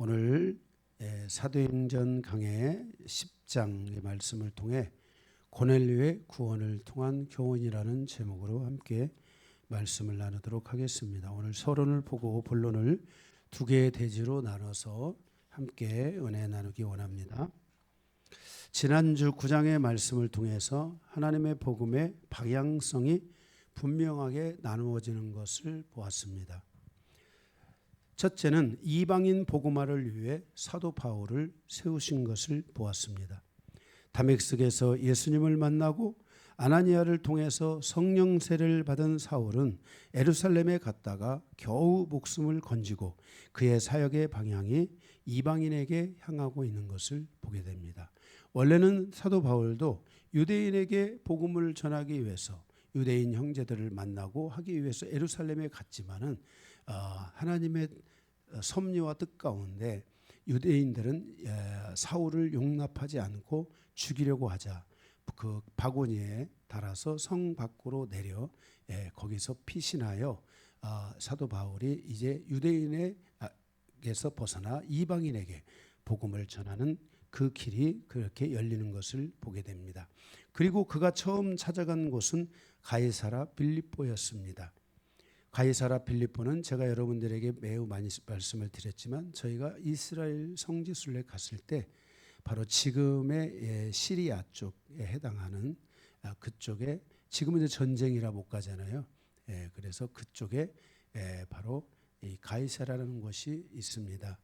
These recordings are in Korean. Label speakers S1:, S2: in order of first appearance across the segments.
S1: 오늘 사도행전 강해 10장의 말씀을 통해 고넬료의 구원을 통한 교훈이라는 제목으로 함께 말씀을 나누도록 하겠습니다. 오늘 서론을 보고 본론을 두 개의 대지로 나눠서 함께 은혜 나누기 원합니다. 지난주 9장의 말씀을 통해서 하나님의 복음의 방향성이 분명하게 나누어지는 것을 보았습니다. 첫째는 이방인 복음화를 위해 사도 바울을 세우신 것을 보았습니다. 다메섹에서 예수님을 만나고 아나니아를 통해서 성령 세례를 받은 사울은 예루살렘에 갔다가 겨우 목숨을 건지고 그의 사역의 방향이 이방인에게 향하고 있는 것을 보게 됩니다. 원래는 사도 바울도 유대인에게 복음을 전하기 위해서 유대인 형제들을 만나고 하기 위해서 예루살렘에 갔지만은 하나님의 섭리와 뜻 가운데 유대인들은 사울을 용납하지 않고 죽이려고 하자 그 바구니에 달아서 성 밖으로 내려 거기서 피신하여 사도 바울이 이제 유대인에게서 벗어나 이방인에게 복음을 전하는 그 길이 그렇게 열리는 것을 보게 됩니다. 그리고 그가 처음 찾아간 곳은 가이사라 빌립보였습니다. 가이사라 빌립보는 제가 여러분들에게 매우 많이 말씀을 드렸지만 저희가 이스라엘 성지순례 갔을 때 바로 지금의 시리아 쪽에 해당하는 그쪽에 지금은 이제 전쟁이라 못 가잖아요. 그래서 그쪽에 바로 이 가이사라라는 곳이 있습니다.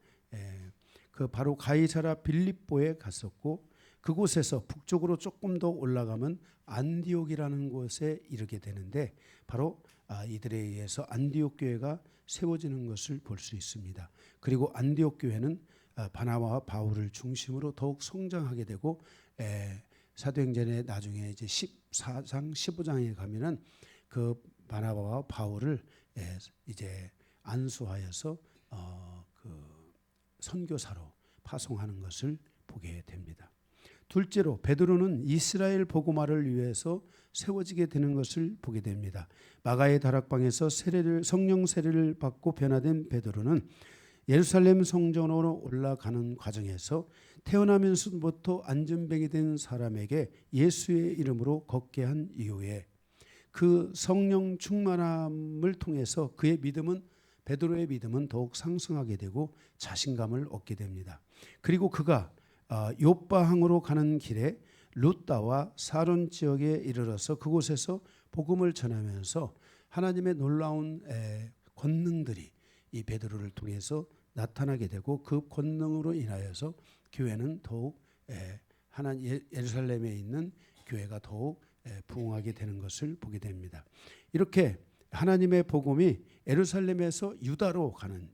S1: 그 바로 가이사라 빌립보에 갔었고 그곳에서 북쪽으로 조금 더 올라가면 안디옥이라는 곳에 이르게 되는데 바로 이들에 의해서 안디옥 교회가 세워지는 것을 볼 수 있습니다. 그리고 안디옥 교회는 바나바와 바울을 중심으로 더욱 성장하게 되고 사도행전에 나중에 이제 14장, 15장에 가면은 그 바나바와 바울을 이제 안수하여서 그 선교사로 파송하는 것을 보게 됩니다. 둘째로 베드로는 이스라엘 복음화를 위해서 세워지게 되는 것을 보게 됩니다. 마가의 다락방에서 성령 세례를 받고 변화된 베드로는 예루살렘 성전으로 올라가는 과정에서 태어나면서부터 안전병이 된 사람에게 예수의 이름으로 걷게 한 이후에 그 성령 충만함을 통해서 그의 믿음은 베드로의 믿음은 더욱 상승하게 되고 자신감을 얻게 됩니다. 그리고 그가 욥바항으로 가는 길에 룻다와 사론 지역에 이르러서 그곳에서 복음을 전하면서 하나님의 놀라운 권능들이 이 베드로를 통해서 나타나게 되고 그 권능으로 인하여서 교회는 더욱 예루살렘에 있는 교회가 더욱 부흥하게 되는 것을 보게 됩니다. 이렇게 하나님의 복음이 예루살렘에서 유대로 가는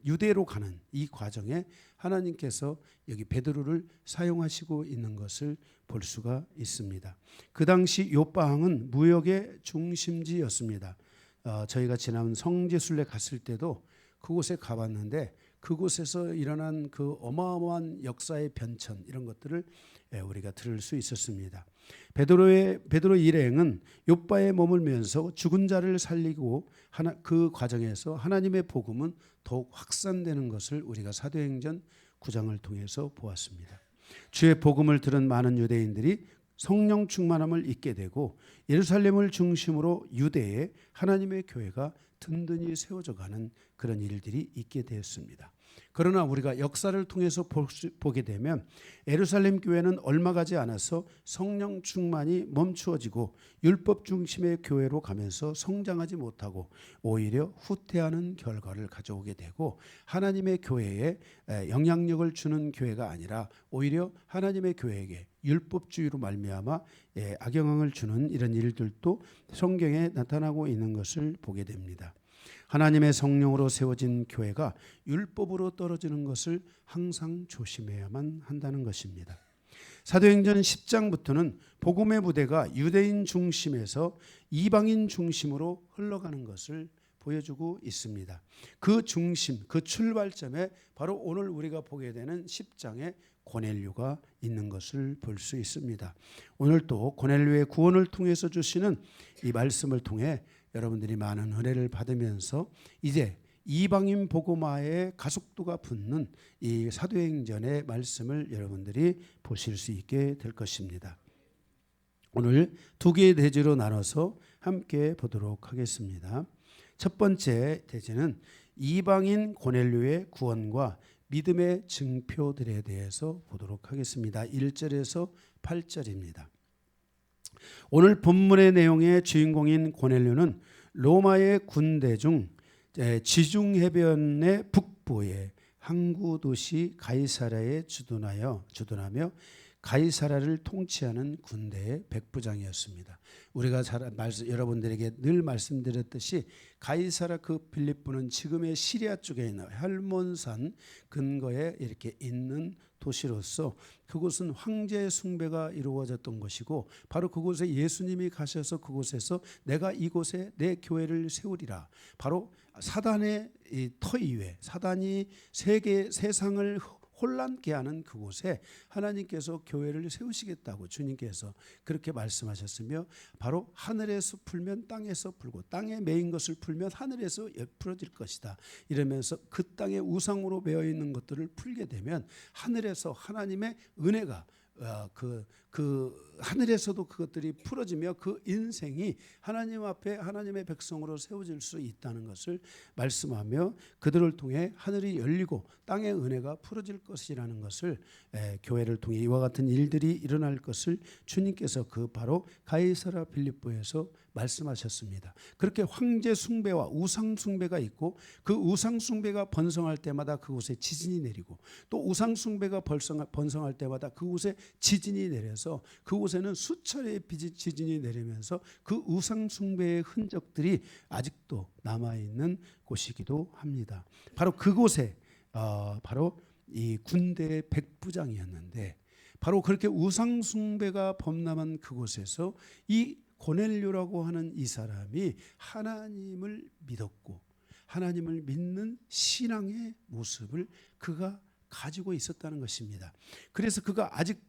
S1: 이 과정에 하나님께서 여기 베드로를 사용하시고 있는 것을 볼 수가 있습니다. 그 당시 욥바항은 무역의 중심지였습니다. 저희가 지난 성지순례 갔을 때도 그곳에 가봤는데 그곳에서 일어난 그 어마어마한 역사의 변천 이런 것들을 우리가 들을 수 있었습니다. 베드로 일행은 욥바에 머물면서 죽은 자를 살리고 그 과정에서 하나님의 복음은 더욱 확산되는 것을 우리가 사도행전 9장을 통해서 보았습니다. 주의 복음을 들은 많은 유대인들이 성령 충만함을 잊게 되고 예루살렘을 중심으로 유대에 하나님의 교회가 든든히 세워져가는 그런 일들이 있게 되었습니다. 그러나 우리가 역사를 통해서 보게 되면 예루살렘 교회는 얼마 가지 않아서 성령 충만이 멈추어지고 율법 중심의 교회로 가면서 성장하지 못하고 오히려 후퇴하는 결과를 가져오게 되고 하나님의 교회에 영향력을 주는 교회가 아니라 오히려 하나님의 교회에게 율법주의로 말미암아 악영향을 주는 이런 일들도 성경에 나타나고 있는 것을 보게 됩니다. 하나님의 성령으로 세워진 교회가 율법으로 떨어지는 것을 항상 조심해야만 한다는 것입니다. 사도행전 10장부터는 복음의 무대가 유대인 중심에서 이방인 중심으로 흘러가는 것을 보여주고 있습니다. 그 중심, 그 출발점에 바로 오늘 우리가 보게 되는 10장의 고넬료가 있는 것을 볼 수 있습니다. 오늘 또 고넬료의 구원을 통해서 주시는 이 말씀을 통해 여러분들이 많은 은혜를 받으면서 이제 이방인 복음화에 가속도가 붙는 이 사도행전의 말씀을 여러분들이 보실 수 있게 될 것입니다. 오늘 두 개의 대지로 나눠서 함께 보도록 하겠습니다. 첫 번째 대지는 이방인 고넬료의 구원과 믿음의 증표들에 대해서 보도록 하겠습니다. 1절에서 8절입니다. 오늘 본문의 내용의 주인공인 고넬료는 로마의 군대 중 지중해변의 북부의 항구 도시 가이사랴에 주둔하며 가이사랴를 통치하는 군대의 백부장이었습니다. 우리가 여러분들에게 늘 말씀드렸듯이 가이사랴 그 빌립보는 지금의 시리아 쪽에 있는 헬몬산 근거에 이렇게 있는 도시로서 그곳은 황제 숭배가 이루어졌던 것이고 바로 그곳에 예수님이 가셔서 그곳에서 내가 이곳에 내 교회를 세우리라. 바로 사단의 터 위에 사단이 세상을 혼란케 하는 그곳에 하나님께서 교회를 세우시겠다고 주님께서 그렇게 말씀하셨으며 바로 하늘에서 풀면 땅에서 풀고 땅에 매인 것을 풀면 하늘에서 풀어질 것이다. 이러면서 그 땅에 우상으로 매어 있는 것들을 풀게 되면 하늘에서 하나님의 은혜가 하늘에서도 그것들이 풀어지며 그 인생이 하나님 앞에 하나님의 백성으로 세워질 수 있다는 것을 말씀하며 그들을 통해 하늘이 열리고 땅의 은혜가 풀어질 것이라는 것을 교회를 통해 이와 같은 일들이 일어날 것을 주님께서 그 바로 가이사랴 빌립보에서 말씀하셨습니다. 그렇게 황제 숭배와 우상 숭배가 있고 그 우상 숭배가 번성할 때마다 그곳에 지진이 내리고 또 우상 숭배가 번성할 때마다 그곳에 지진이 내려서 그곳에는 수차례의 지진이 내리면서 그 우상 숭배의 흔적들이 아직도 남아있는 곳이기도 합니다. 바로 그곳에 바로 이 군대의 백부장이었는데 바로 그렇게 우상 숭배가 범람한 그곳에서 이 고넬료라고 하는 이 사람이 하나님을 믿었고 하나님을 믿는 신앙의 모습을 그가 가지고 있었다는 것입니다. 그래서 그가 아직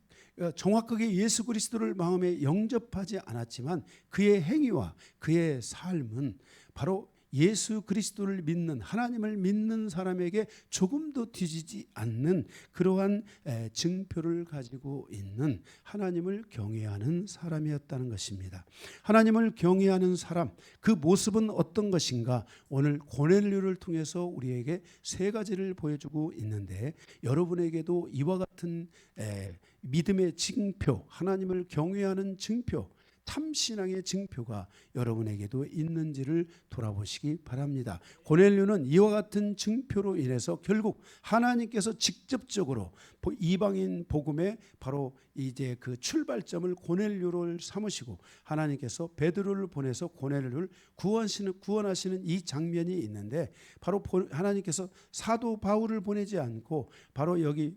S1: 정확하게 예수 그리스도를 마음에 영접하지 않았지만 그의 행위와 그의 삶은 바로 예수 그리스도를 믿는 하나님을 믿는 사람에게 조금도 뒤지지 않는 그러한 증표를 가지고 있는 하나님을 경외하는 사람이었다는 것입니다. 하나님을 경외하는 사람 그 모습은 어떤 것인가? 오늘 고넬료를 통해서 우리에게 세 가지를 보여주고 있는데 여러분에게도 이와 같은 믿음의 증표 하나님을 경외하는 증표 참신앙의 증표가 여러분에게도 있는지를 돌아보시기 바랍니다. 고넬료는 이와 같은 증표로 인해서 결국 하나님께서 직접적으로 이방인 복음의 바로 이제 그 출발점을 고넬료를 삼으시고 하나님께서 베드로를 보내서 고넬료를 구원하시는 이 장면이 있는데 바로 하나님께서 사도 바울을 보내지 않고 바로 여기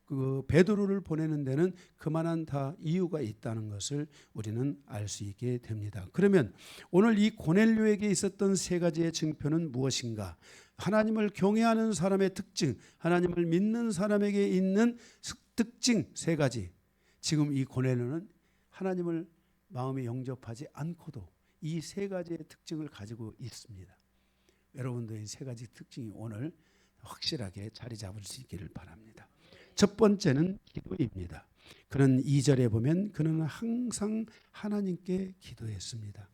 S1: 그 베드로를 보내는 데는 그만한 다 이유가 있다는 것을 우리는 알 수 있게 됩니다. 그러면 오늘 이 고넬료에게 있었던 세 가지의 증표는 무엇인가? 하나님을 경외하는 사람의 특징, 하나님을 믿는 사람에게 있는 특징 세 가지. 지금 이 고넬료는 하나님을 마음에 영접하지 않고도 이 세 가지의 특징을 가지고 있습니다. 여러분도 이 세 가지 특징이 오늘 확실하게 자리 잡을 수 있기를 바랍니다. 첫 번째는 기도입니다. 그는 2절에 보면 그는 항상 하나님께 기도했습니다.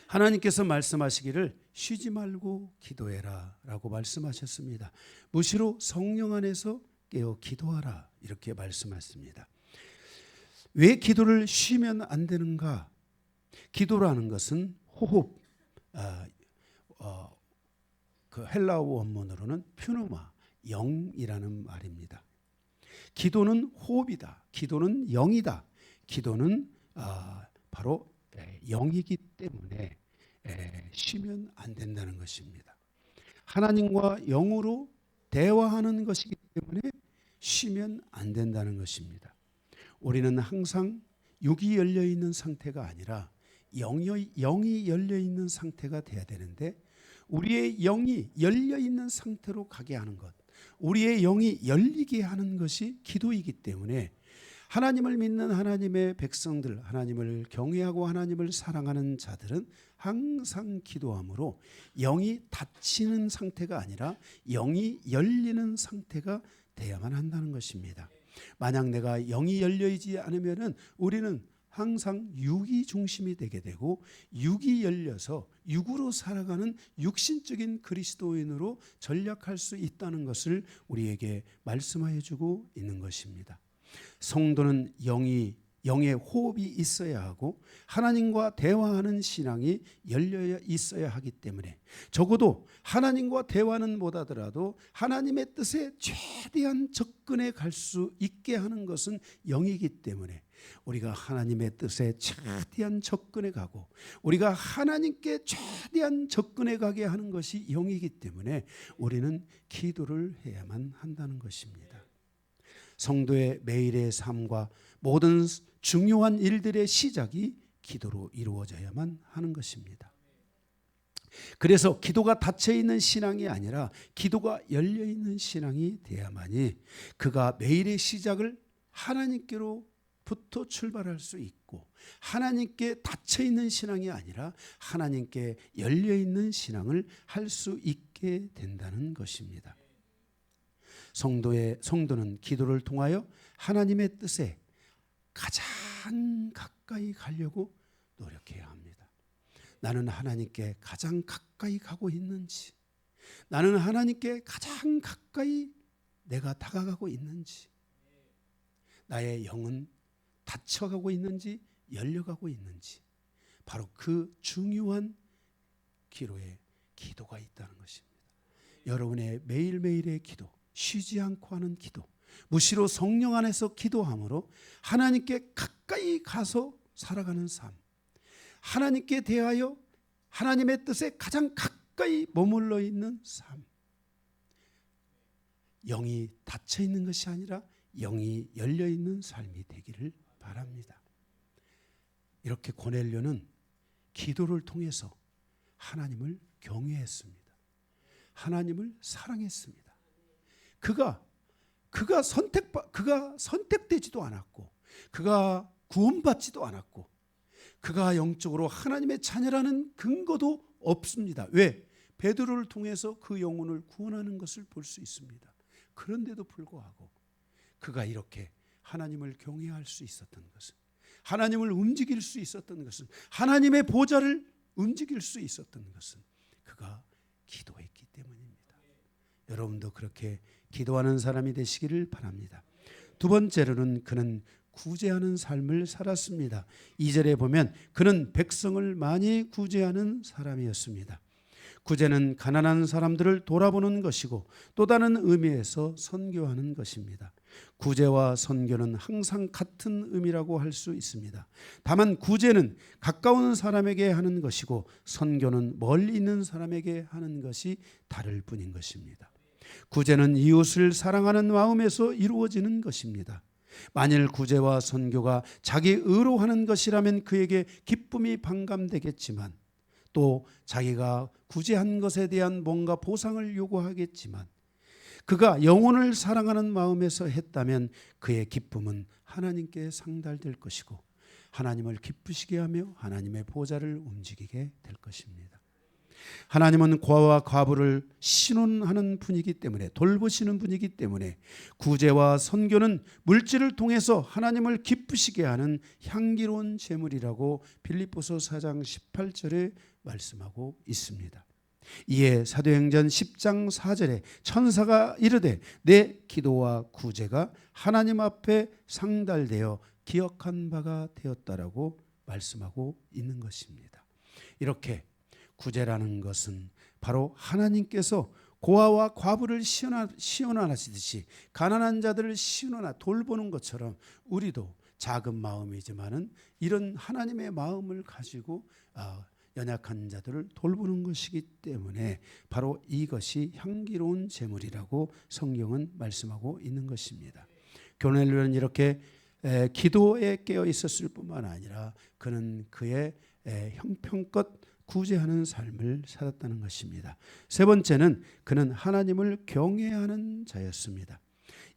S1: 하나님께서 말씀하시기를 쉬지 말고 기도해라 라고 말씀하셨습니다. 무시로 성령 안에서 깨어 기도하라 이렇게 말씀하셨습니다. 왜 기도를 쉬면 안 되는가? 기도라는 것은 호흡, 그 헬라어 원문으로는 퓨노마 영이라는 말입니다. 기도는 호흡이다. 기도는 영이다. 기도는 바로 영이기 때문에 쉬면 안 된다는 것입니다. 하나님과 영으로 대화하는 것이기 때문에 쉬면 안 된다는 것입니다. 우리는 항상 육이 열려있는 상태가 아니라 영이 열려있는 상태가 돼야 되는데 우리의 영이 열려있는 상태로 가게 하는 것 우리의 영이 열리게 하는 것이 기도이기 때문에 하나님을 믿는 하나님의 백성들, 하나님을 경외하고 하나님을 사랑하는 자들은 항상 기도함으로 영이 닫히는 상태가 아니라 영이 열리는 상태가 돼야만 한다는 것입니다. 만약 내가 영이 열려있지 않으면 우리는 항상 육이 중심이 되게 되고 육이 열려서 육으로 살아가는 육신적인 그리스도인으로 전락할 수 있다는 것을 우리에게 말씀하여 주고 있는 것입니다. 성도는 영의 호흡이 있어야 하고 하나님과 대화하는 신앙이 열려 있어야 하기 때문에 적어도 하나님과 대화는 못하더라도 하나님의 뜻에 최대한 접근해 갈 수 있게 하는 것은 영이기 때문에 우리가 하나님의 뜻에 최대한 접근해 가고 우리가 하나님께 최대한 접근해 가게 하는 것이 영이기 때문에 우리는 기도를 해야만 한다는 것입니다. 성도의 매일의 삶과 모든 중요한 일들의 시작이 기도로 이루어져야만 하는 것입니다. 그래서 기도가 닫혀있는 신앙이 아니라 기도가 열려있는 신앙이 돼야만이 그가 매일의 시작을 하나님께로부터 출발할 수 있고 하나님께 닫혀있는 신앙이 아니라 하나님께 열려있는 신앙을 할 수 있게 된다는 것입니다. 성도는 기도를 통하여 하나님의 뜻에 가장 가까이 가려고 노력해야 합니다. 나는 하나님께 가장 가까이 가고 있는지, 나는 하나님께 가장 가까이 내가 다가가고 있는지, 나의 영은 닫혀가고 있는지 열려가고 있는지, 바로 그 중요한 기로에 기도가 있다는 것입니다. 여러분의 매일매일의 기도, 쉬지 않고 하는 기도, 무시로 성령 안에서 기도함으로 하나님께 가까이 가서 살아가는 삶, 하나님께 대하여 하나님의 뜻에 가장 가까이 머물러 있는 삶, 영이 닫혀 있는 것이 아니라 영이 열려 있는 삶이 되기를 바랍니다. 이렇게 고넬료는 기도를 통해서 하나님을 경외했습니다. 하나님을 사랑했습니다. 그가 선택되지도 않았고 그가 구원받지도 않았고 그가 영적으로 하나님의 자녀라는 근거도 없습니다. 왜? 베드로를 통해서 그 영혼을 구원하는 것을 볼 수 있습니다. 그런데도 불구하고 그가 이렇게 하나님을 경외할 수 있었던 것은, 하나님을 움직일 수 있었던 것은, 하나님의 보좌를 움직일 수 있었던 것은 그가 기도했기 때문입니다. 여러분도 그렇게 기도하는 사람이 되시기를 바랍니다. 두 번째로는 그는 구제하는 삶을 살았습니다. 2절에 보면 그는 백성을 많이 구제하는 사람이었습니다. 구제는 가난한 사람들을 돌아보는 것이고 또 다른 의미에서 선교하는 것입니다. 구제와 선교는 항상 같은 의미라고 할 수 있습니다. 다만 구제는 가까운 사람에게 하는 것이고 선교는 멀리 있는 사람에게 하는 것이 다를 뿐인 것입니다. 구제는 이웃을 사랑하는 마음에서 이루어지는 것입니다. 만일 구제와 선교가 자기 의로 하는 것이라면 그에게 기쁨이 반감되겠지만 또 자기가 구제한 것에 대한 뭔가 보상을 요구하겠지만 그가 영혼을 사랑하는 마음에서 했다면 그의 기쁨은 하나님께 상달될 것이고 하나님을 기쁘시게 하며 하나님의 보좌를 움직이게 될 것입니다. 하나님은 고아와 과부를 신원하는 분이기 때문에, 돌보시는 분이기 때문에 구제와 선교는 물질을 통해서 하나님을 기쁘시게 하는 향기로운 제물이라고 빌립보서 4장 18절에 말씀하고 있습니다. 이에 사도행전 10장 4절에 천사가 이르되 내 기도와 구제가 하나님 앞에 상달되어 기억한 바가 되었다라고 말씀하고 있는 것입니다. 이렇게 구제라는 것은 바로 하나님께서 고아와 과부를 시원하시듯이 가난한 자들을 시원하나 돌보는 것처럼 우리도 작은 마음이지만은 이런 하나님의 마음을 가지고 연약한 자들을 돌보는 것이기 때문에 바로 이것이 향기로운 제물이라고 성경은 말씀하고 있는 것입니다. 고넬료는 이렇게 기도에 깨어 있었을 뿐만 아니라 그는 그의 형편껏 구제하는 삶을 살았다는 것입니다. 세 번째는 그는 하나님을 경외하는 자였습니다.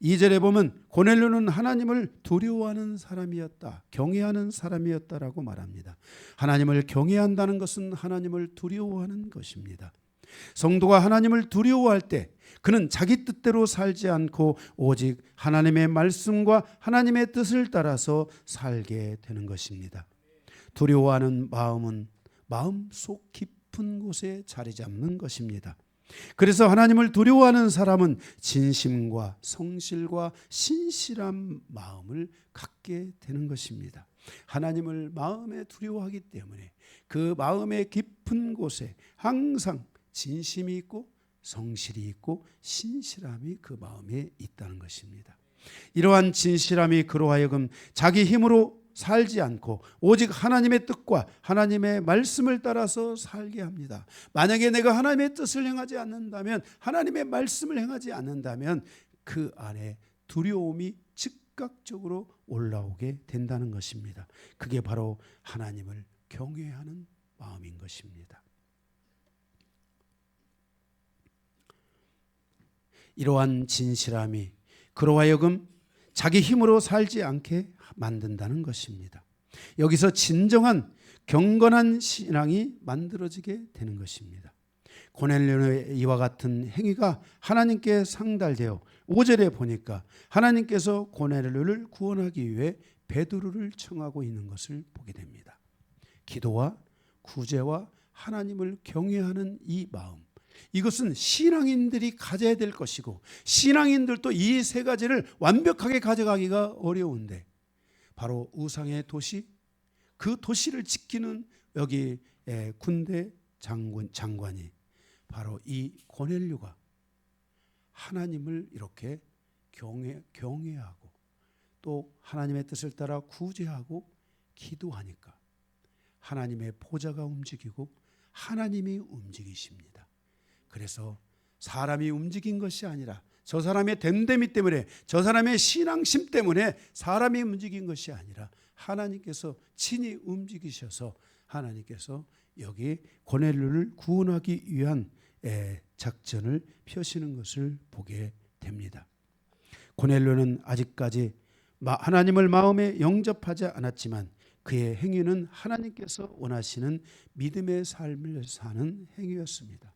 S1: 2절에 보면 고넬료는 하나님을 두려워하는 사람이었다, 경외하는 사람이었다라고 말합니다. 하나님을 경외한다는 것은 하나님을 두려워하는 것입니다. 성도가 하나님을 두려워할 때 그는 자기 뜻대로 살지 않고 오직 하나님의 말씀과 하나님의 뜻을 따라서 살게 되는 것입니다. 두려워하는 마음은 마음속 깊은 곳에 자리 잡는 것입니다. 그래서 하나님을 두려워하는 사람은 진심과 성실과 신실한 마음을 갖게 되는 것입니다. 하나님을 마음에 두려워하기 때문에 그 마음의 깊은 곳에 항상 진심이 있고 성실이 있고 신실함이 그 마음에 있다는 것입니다. 이러한 진실함이 그로 하여금 자기 힘으로 살지 않고 오직 하나님의 뜻과 하나님의 말씀을 따라서 살게 합니다. 만약에 내가 하나님의 뜻을 행하지 않는다면, 하나님의 말씀을 행하지 않는다면 그 안에 두려움이 즉각적으로 올라오게 된다는 것입니다. 그게 바로 하나님을 경외하는 마음인 것입니다. 이러한 진실함이 그로 하여금 자기 힘으로 살지 않게 만든다는 것입니다. 여기서 진정한 경건한 신앙이 만들어지게 되는 것입니다. 고넬료의 이와 같은 행위가 하나님께 상달되어 5절에 보니까 하나님께서 고넬료를 구원하기 위해 베드로를 청하고 있는 것을 보게 됩니다. 기도와 구제와 하나님을 경외하는 이 마음, 이것은 신앙인들이 가져야 될 것이고, 신앙인들도 이 세 가지를 완벽하게 가져가기가 어려운데 바로 우상의 도시, 그 도시를 지키는 여기 군대 장관이 바로 이 고넬료가 하나님을 이렇게 경외하고 또 하나님의 뜻을 따라 구제하고 기도하니까 하나님의 보좌가 움직이고 하나님이 움직이십니다. 그래서 사람이 움직인 것이 아니라 저 사람의 됨됨이 때문에, 저 사람의 신앙심 때문에 사람이 움직인 것이 아니라 하나님께서 친히 움직이셔서 하나님께서 여기 고넬료를 구원하기 위한 작전을 펴시는 것을 보게 됩니다. 고넬료는 아직까지 하나님을 마음에 영접하지 않았지만 그의 행위는 하나님께서 원하시는 믿음의 삶을 사는 행위였습니다.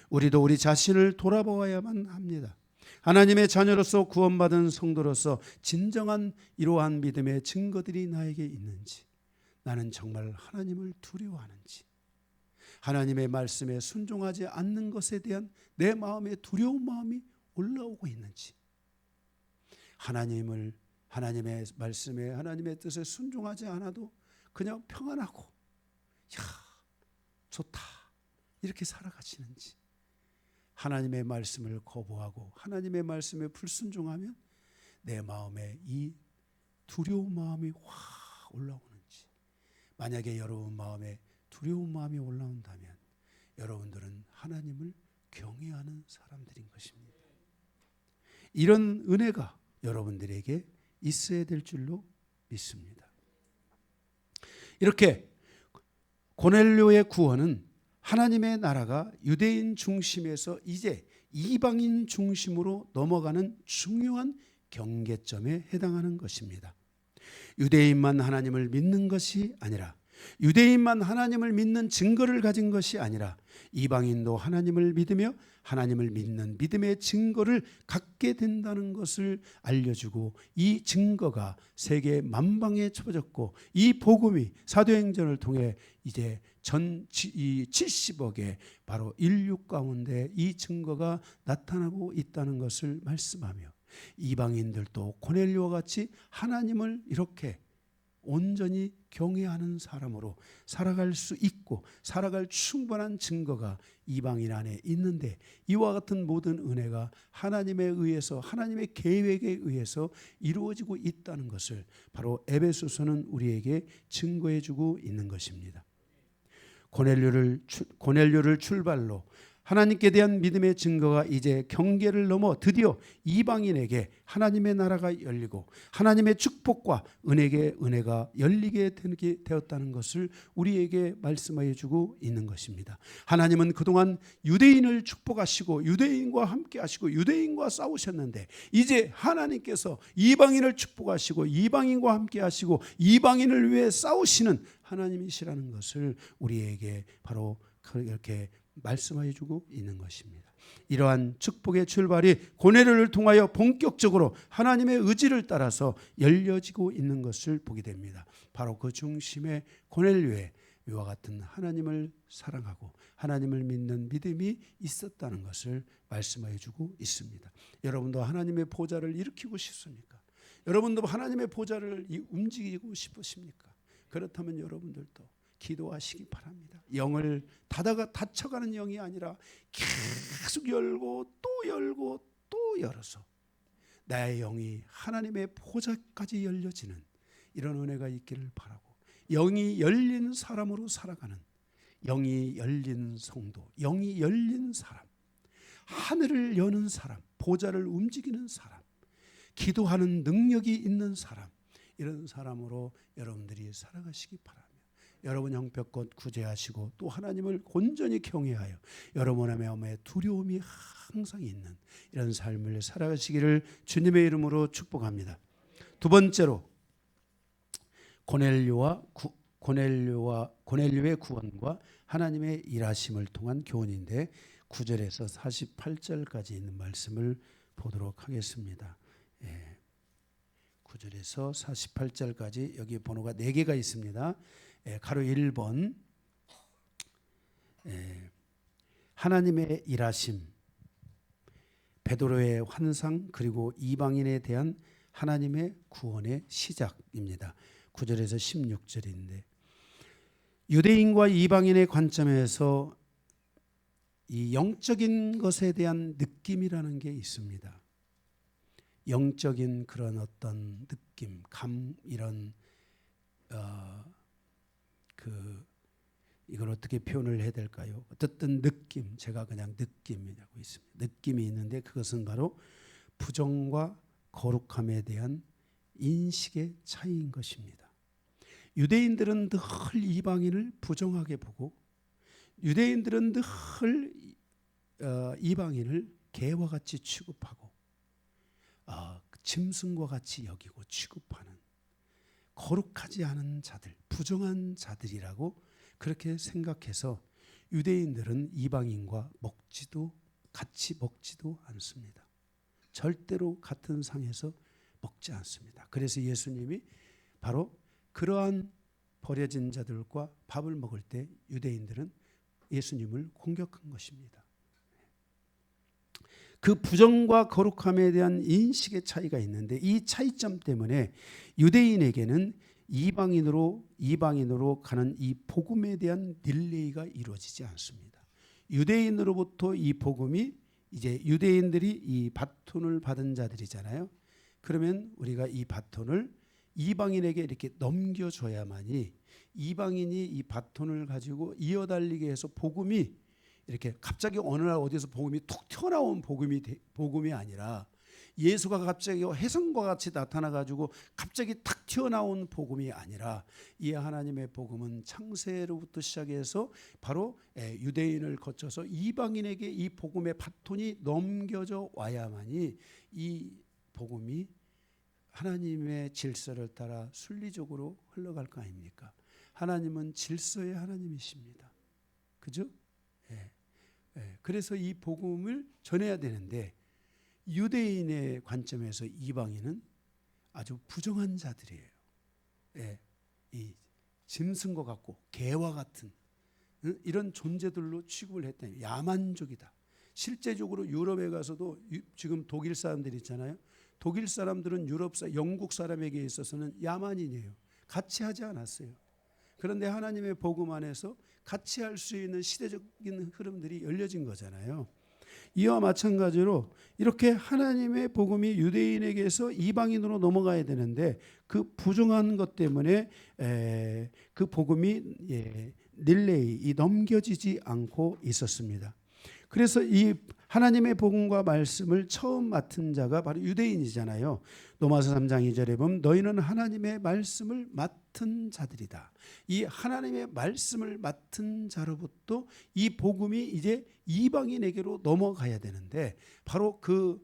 S1: 우리도 우리 자신을 돌아보아야만 합니다. 하나님의 자녀로서 구원받은 성도로서 진정한 이러한 믿음의 증거들이 나에게 있는지, 나는 정말 하나님을 두려워하는지, 하나님의 말씀에 순종하지 않는 것에 대한 내 마음의 두려운 마음이 올라오고 있는지, 하나님의 말씀에 하나님의 뜻에 순종하지 않아도 그냥 평안하고 야 좋다 이렇게 살아가시는지, 하나님의 말씀을 거부하고 하나님의 말씀에 불순종하면 내 마음에 이 두려운 마음이 확 올라오는지, 만약에 여러분 마음에 두려운 마음이 올라온다면 여러분들은 하나님을 경외하는 사람들인 것입니다. 이런 은혜가 여러분들에게 있어야 될 줄로 믿습니다. 이렇게 고넬료의 구원은 하나님의 나라가 유대인 중심에서 이제 이방인 중심으로 넘어가는 중요한 경계점에 해당하는 것입니다. 유대인만 하나님을 믿는 것이 아니라, 유대인만 하나님을 믿는 증거를 가진 것이 아니라 이방인도 하나님을 믿으며 하나님을 믿는 믿음의 증거를 갖게 된다는 것을 알려주고, 이 증거가 세계 만방에 퍼졌고 이 복음이 사도행전을 통해 이제 이 70억의 바로 인류 가운데 이 증거가 나타나고 있다는 것을 말씀하며, 이방인들도 고넬료와 같이 하나님을 이렇게 온전히 경외하는 사람으로 살아갈 수 있고 살아갈 충분한 증거가 이방인 안에 있는데, 이와 같은 모든 은혜가 하나님에 의해서, 하나님의 계획에 의해서 이루어지고 있다는 것을 바로 에베소서는 우리에게 증거해 주고 있는 것입니다. 고넬료를 출발로 하나님께 대한 믿음의 증거가 이제 경계를 넘어 드디어 이방인에게 하나님의 나라가 열리고 하나님의 축복과 은혜가 열리게 되었다는 것을 우리에게 말씀하여 주고 있는 것입니다. 하나님은 그동안 유대인을 축복하시고 유대인과 함께 하시고 유대인과 싸우셨는데 이제 하나님께서 이방인을 축복하시고 이방인과 함께 하시고 이방인을 위해 싸우시는 하나님이시라는 것을 우리에게 바로 그렇게 말씀하여 주고 있는 것입니다. 이러한 축복의 출발이 고넬료를 통하여 본격적으로 하나님의 의지를 따라서 열려지고 있는 것을 보게 됩니다. 바로 그 중심에 고넬료의 이와 같은 하나님을 사랑하고 하나님을 믿는 믿음이 있었다는 것을 말씀하여 주고 있습니다. 여러분도 하나님의 보좌를 일으키고 싶습니까? 여러분도 하나님의 보좌를 움직이고 싶으십니까? 그렇다면 여러분들도 기도하시기 바랍니다. 영을 닫혀가는 영이 아니라 계속 열고 또 열고 또 열어서 나의 영이 하나님의 보좌까지 열려지는 이런 은혜가 있기를 바라고, 영이 열린 사람으로 살아가는, 영이 열린 성도, 영이 열린 사람, 하늘을 여는 사람, 보좌를 움직이는 사람, 기도하는 능력이 있는 사람, 이런 사람으로 여러분들이 살아가시기 바랍니다. 여러분 형편껏 구제하시고 또 하나님을 온전히 경외하여 여러분의 마음에 두려움이 항상 있는 이런 삶을 살아가시기를 주님의 이름으로 축복합니다. 두 번째로 고넬료의 구원과 하나님의 일하심을 통한 교훈인데 9절에서 48절까지 있는 말씀을 보도록 하겠습니다. 9절에서 48절까지 여기 번호가 4개가 있습니다. 가로 1번 하나님의 일하심, 베드로의 환상, 그리고 이방인에 대한 하나님의 구원의 시작입니다. 9절에서 16절인데 유대인과 이방인의 관점에서 이 영적인 것에 대한 느낌이라는 게 있습니다. 영적인 그런 어떤 느낌, 이런 이걸 어떻게 표현을 해야 될까요? 어쨌든 느낌, 제가 그냥 느낌이라고 있습니다. 느낌이 있는데 그것은 바로 부정과 거룩함에 대한 인식의 차이인 것입니다. 유대인들은 늘 이방인을 부정하게 보고 유대인들은 늘 이방인을 개와 같이 취급하고 짐승과 같이 여기고 취급하는 거룩하지 않은 자들, 부정한 자들이라고 그렇게 생각해서 유대인들은 이방인과 같이 먹지도 않습니다. 절대로 같은 상에서 먹지 않습니다. 그래서 예수님이 바로 그러한 버려진 자들과 밥을 먹을 때 유대인들은 예수님을 공격한 것입니다. 그 부정과 거룩함에 대한 인식의 차이가 있는데 이 차이점 때문에 유대인에게는 이방인으로 가는 이 복음에 대한 딜레이가 이루어지지 않습니다. 유대인으로부터 이 복음이 이제 유대인들이 이 바톤을 받은 자들이잖아요. 그러면 우리가 이 바톤을 이방인에게 이렇게 넘겨줘야만이 이방인이 이 바톤을 가지고 이어달리게 해서 복음이 이렇게 갑자기 어느 날 어디서 복음이 툭 튀어나온 복음이 아니라 예수가 갑자기 혜성과 같이 나타나가지고 갑자기 탁 튀어나온 복음이 아니라 이 하나님의 복음은 창세로부터 시작해서 바로 유대인을 거쳐서 이방인에게 이 복음의 바톤이 넘겨져 와야만이 이 복음이 하나님의 질서를 따라 순리적으로 흘러갈 거 아닙니까? 하나님은 질서의 하나님이십니다. 그죠? 그래서 이 복음을 전해야 되는데 유대인의 관점에서 이방인은 아주 부정한 자들이에요. 이 짐승과 같고 개와 같은 이런 존재들로 취급을 했다니 야만족이다. 실제적으로 유럽에 가서도 지금 독일 사람들 있잖아요. 독일 사람들은 영국 사람에게 있어서는 야만인이에요. 같이 하지 않았어요. 그런데 하나님의 복음 안에서 같이 할 수 있는 시대적인 흐름들이 열려진 거잖아요. 이와 마찬가지로 이렇게 하나님의 복음이 유대인에게서 이방인으로 넘어가야 되는데 그 부정한 것 때문에 그 복음이 딜레이, 넘겨지지 않고 있었습니다. 그래서 이 하나님의 복음과 말씀을 처음 맡은 자가 바로 유대인이잖아요. 로마서 3장 2절에 보면 너희는 하나님의 말씀을 맡은 자들이다. 이 하나님의 말씀을 맡은 자로부터 이 복음이 이제 이방인에게로 넘어가야 되는데, 바로 그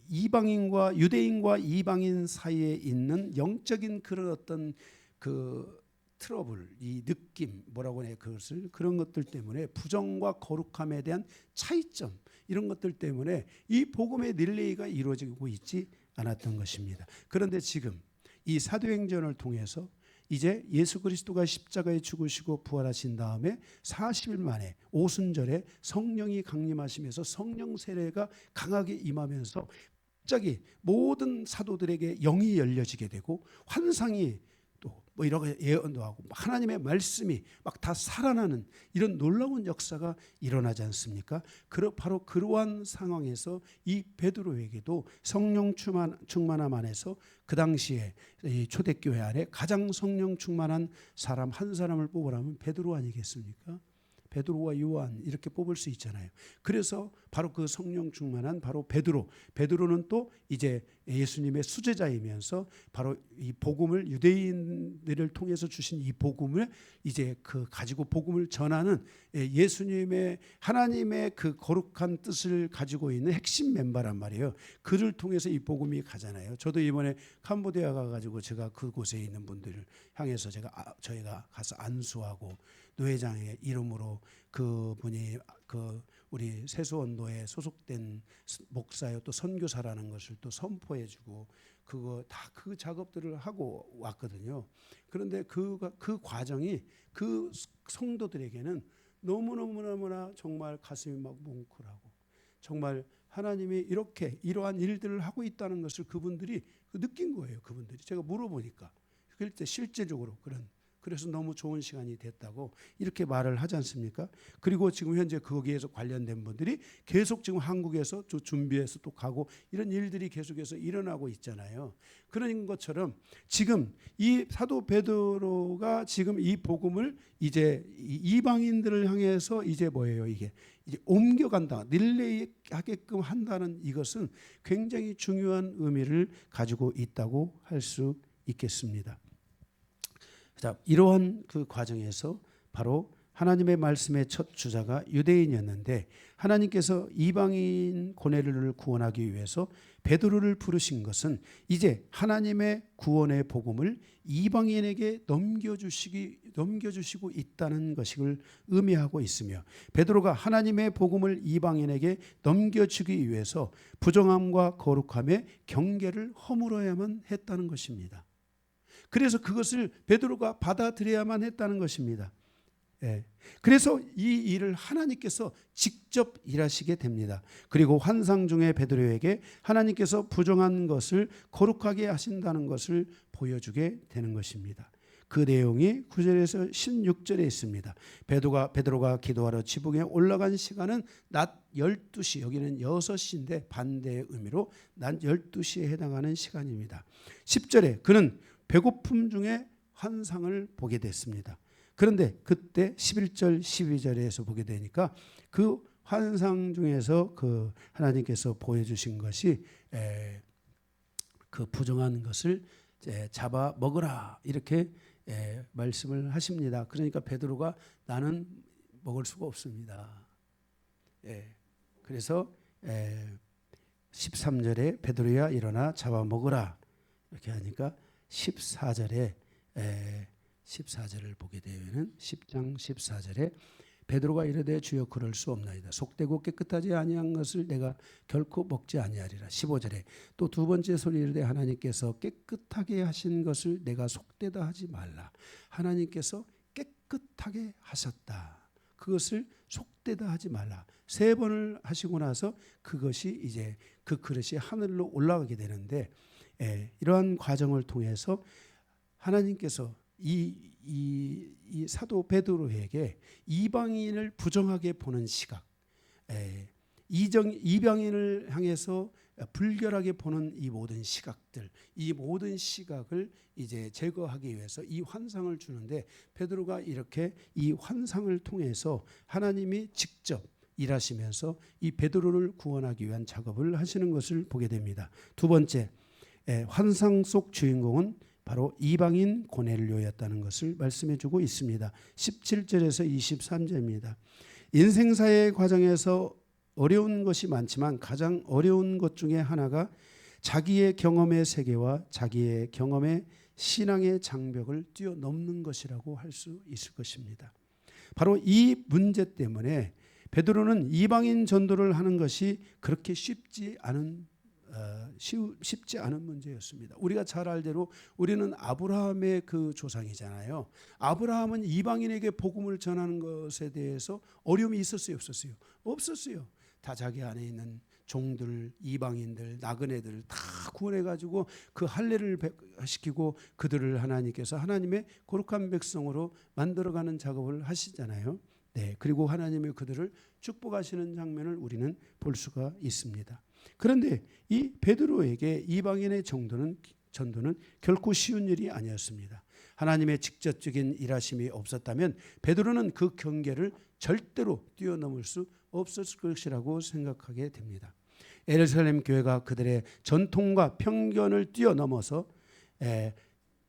S1: 이방인과 유대인과 이방인 사이에 있는 영적인 그런 어떤 그 트러블, 이 느낌, 뭐라고 해야 그것을, 그런 것들 때문에 부정과 거룩함에 대한 차이점, 이런 것들 때문에 이 복음의 릴레이가 이루어지고 있지 않았던 것입니다. 그런데 지금 이 사도행전을 통해서 이제 예수 그리스도가 십자가에 죽으시고 부활하신 다음에 40일 만에 오순절에 성령이 강림하시면서 성령 세례가 강하게 임하면서 갑자기 모든 사도들에게 영이 열려지게 되고 환상이 또 뭐 이런 예언도 하고 하나님의 말씀이 막 다 살아나는 이런 놀라운 역사가 일어나지 않습니까? 바로 그러한 상황에서 이 베드로에게도 성령 충만함 안에서 그 당시에 이 초대교회 안에 가장 성령 충만한 사람 한 사람을 뽑으라면 베드로 아니겠습니까? 베드로와 요한 이렇게 뽑을 수 있잖아요. 그래서 바로 그 성령 충만한 바로 베드로는 또 이제 예수님의 수제자이면서 바로 이 복음을 유대인들을 통해서 주신 이 복음을 이제 그 가지고 복음을 전하는 예수님의 하나님의 그 거룩한 뜻을 가지고 있는 핵심 멤버란 말이에요. 그를 통해서 이 복음이 가잖아요. 저도 이번에 캄보디아 가가지고 제가 그곳에 있는 분들을 향해서 저희가 가서 안수하고 노회장의 이름으로 그분이 그 우리 세수원도에 소속된 목사요 또 선교사라는 것을 또 선포해주고 그거 다 그 작업들을 하고 왔거든요. 그런데 그 과정이 그 성도들에게는 너무나 정말 가슴이 막 뭉클하고 정말 하나님이 이러한 일들을 하고 있다는 것을 그분들이 느낀 거예요. 그분들이 제가 물어보니까 그럴 때 실제적으로 그래서 너무 좋은 시간이 됐다고 이렇게 말을 하지 않습니까? 그리고 지금 현재 거기에서 관련된 분들이 계속 지금 한국에서 또 준비해서 또 가고 이런 일들이 계속해서 일어나고 있잖아요. 그런 것처럼 지금 이 사도 베드로가 지금 이 복음을 이제 이방인들을 향해서 이제 뭐예요? 이게 이제 옮겨간다, 릴레이 하게끔 한다는 이것은 굉장히 중요한 의미를 가지고 있다고 할 수 있겠습니다. 자, 이러한 그 과정에서 바로 하나님의 말씀의 첫 주자가 유대인이었는데 하나님께서 이방인 고뇌를 구원하기 위해서 베드로를 부르신 것은 이제 하나님의 구원의 복음을 이방인에게 넘겨주시고 있다는 것을 의미하고 있으며 베드로가 하나님의 복음을 이방인에게 넘겨주기 위해서 부정함과 거룩함의 경계를 허물어야만 했다는 것입니다. 그래서 그것을 베드로가 받아들여야만 했다는 것입니다. 그래서 이 일을 하나님께서 직접 일하시게 됩니다. 그리고 환상 중에 베드로에게 하나님께서 부정한 것을 거룩하게 하신다는 것을 보여주게 되는 것입니다. 그 내용이 9절에서 16절에 있습니다. 베드로가 기도하러 지붕에 올라간 시간은 낮 12시, 여기는 6시인데 반대의 의미로 낮 12시에 해당하는 시간입니다. 10절에 그는 배고픔 중에 환상을 보게 됐습니다. 그런데 그때 11절 12절에서 보게 되니까 그 환상 중에서 그 하나님께서 보여주신 것이 그 부정한 것을 잡아 먹으라 이렇게 말씀을 하십니다. 그러니까 베드로가 나는 먹을 수가 없습니다. 그래서 13절에 베드로야 일어나 잡아 먹으라 이렇게 하니까 14절에 14절을 보게 되면 10장 14절에 베드로가 이르되 주여 그럴 수 없나이다. 속되고 깨끗하지 아니한 것을 내가 결코 먹지 아니하리라. 15절에 또 두 번째 소리 이르되 하나님께서 깨끗하게 하신 것을 내가 속되다 하지 말라. 하나님께서 깨끗하게 하셨다. 그것을 속되다 하지 말라. 3번을 하시고 나서 그것이 이제 그 그릇이 하늘로 올라가게 되는데 이러한 과정을 통해서 하나님께서 이 사도 베드로에게 이방인을 부정하게 보는 시각, 이방인을 향해서 불결하게 보는 이 모든 시각들, 이 모든 시각을 이제 제거하기 위해서 이 환상을 주는데 베드로가 이렇게 이 환상을 통해서 하나님이 직접 일하시면서 이 베드로를 구원하기 위한 작업을 하시는 것을 보게 됩니다. 두 번째, 환상 속 주인공은 바로 이방인 고넬료였다는 것을 말씀해 주고 있습니다. 17절에서 23절입니다. 인생사의 과정에서 어려운 것이 많지만 가장 어려운 것 중에 하나가 자기의 경험의 세계와 자기의 경험의 신앙의 장벽을 뛰어넘는 것이라고 할 수 있을 것입니다. 바로 이 문제 때문에 베드로는 이방인 전도를 하는 것이 그렇게 쉽지 않은 문제였습니다. 우리가 잘 알대로 우리는 아브라함의 그 조상이잖아요. 아브라함은 이방인에게 복음을 전하는 것에 대해서 어려움이 있었어요, 없었어요? 없었어요. 다 자기 안에 있는 종들, 이방인들, 나그네들 다 구원해가지고 그 할례를 시키고 그들을 하나님께서 하나님의 거룩한 백성으로 만들어가는 작업을 하시잖아요. 네, 그리고 하나님이 그들을 축복하시는 장면을 우리는 볼 수가 있습니다. 그런데 이 베드로에게 이방인의 전도는 결코 쉬운 일이 아니었습니다. 하나님의 직접적인 일하심이 없었다면 베드로는 그 경계를 절대로 뛰어넘을 수 없었을 것이라고 생각하게 됩니다. 예루살렘 교회가 그들의 전통과 편견을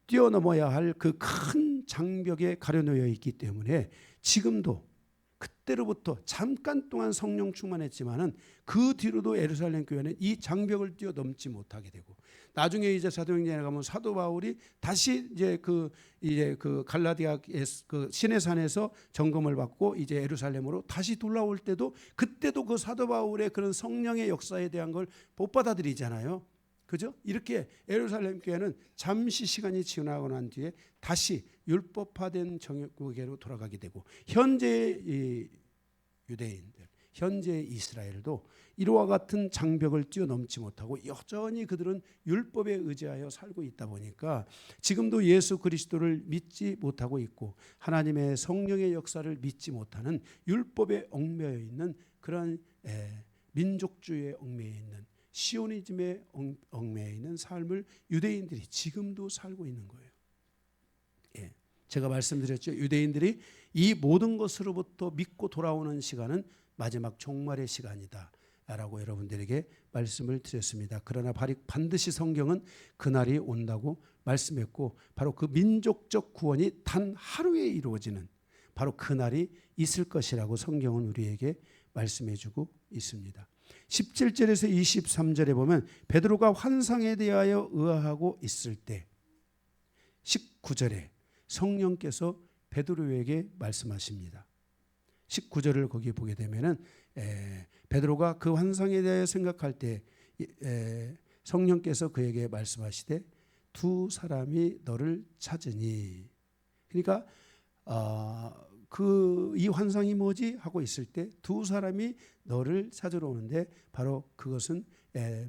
S1: 뛰어넘어야 할 그 큰 장벽에 가려놓여 있기 때문에 지금도 그때로부터 잠깐 동안 성령 충만했지만은 그 뒤로도 예루살렘 교회는 이 장벽을 뛰어넘지 못하게 되고 나중에 이제 사도행전에 가면 사도 바울이 다시 이제 그 갈라디아 그 시내산에서 점검을 받고 이제 예루살렘으로 다시 돌아올 때도 그때도 그 사도 바울의 그런 성령의 역사에 대한 걸 못 받아들이잖아요. 그죠? 이렇게 예루살렘 교회는 잠시 시간이 지나고 난 뒤에 다시 율법화된 정욕계로 돌아가게 되고 현재의 유대인들, 현재의 이스라엘도 이와 같은 장벽을 뛰어넘지 못하고 여전히 그들은 율법에 의지하여 살고 있다 보니까 지금도 예수 그리스도를 믿지 못하고 있고 하나님의 성령의 역사를 믿지 못하는 율법에 얽매여 있는 그런 민족주의에 얽매여 있는 시오니즘에 얽매여 있는 삶을 유대인들이 지금도 살고 있는 거예요. 제가 말씀드렸죠. 유대인들이 이 모든 것으로부터 믿고 돌아오는 시간은 마지막 종말의 시간이다 라고 여러분들에게 말씀을 드렸습니다. 그러나 반드시 성경은 그날이 온다고 말씀했고 바로 그 민족적 구원이 단 하루에 이루어지는 바로 그날이 있을 것이라고 성경은 우리에게 말씀해 주고 있습니다. 17절에서 23절에 보면 베드로가 환상에 대하여 의아하고 있을 때 19절에 성령께서 베드로에게 말씀하십니다. 19절을 거기 보게 되면은 베드로가 그 환상에 대하여 생각할 때 성령께서 그에게 말씀하시되 두 사람이 너를 찾으니 그러니까 이 환상이 뭐지 하고 있을 때 두 사람이 너를 찾으러 오는데 바로 그것은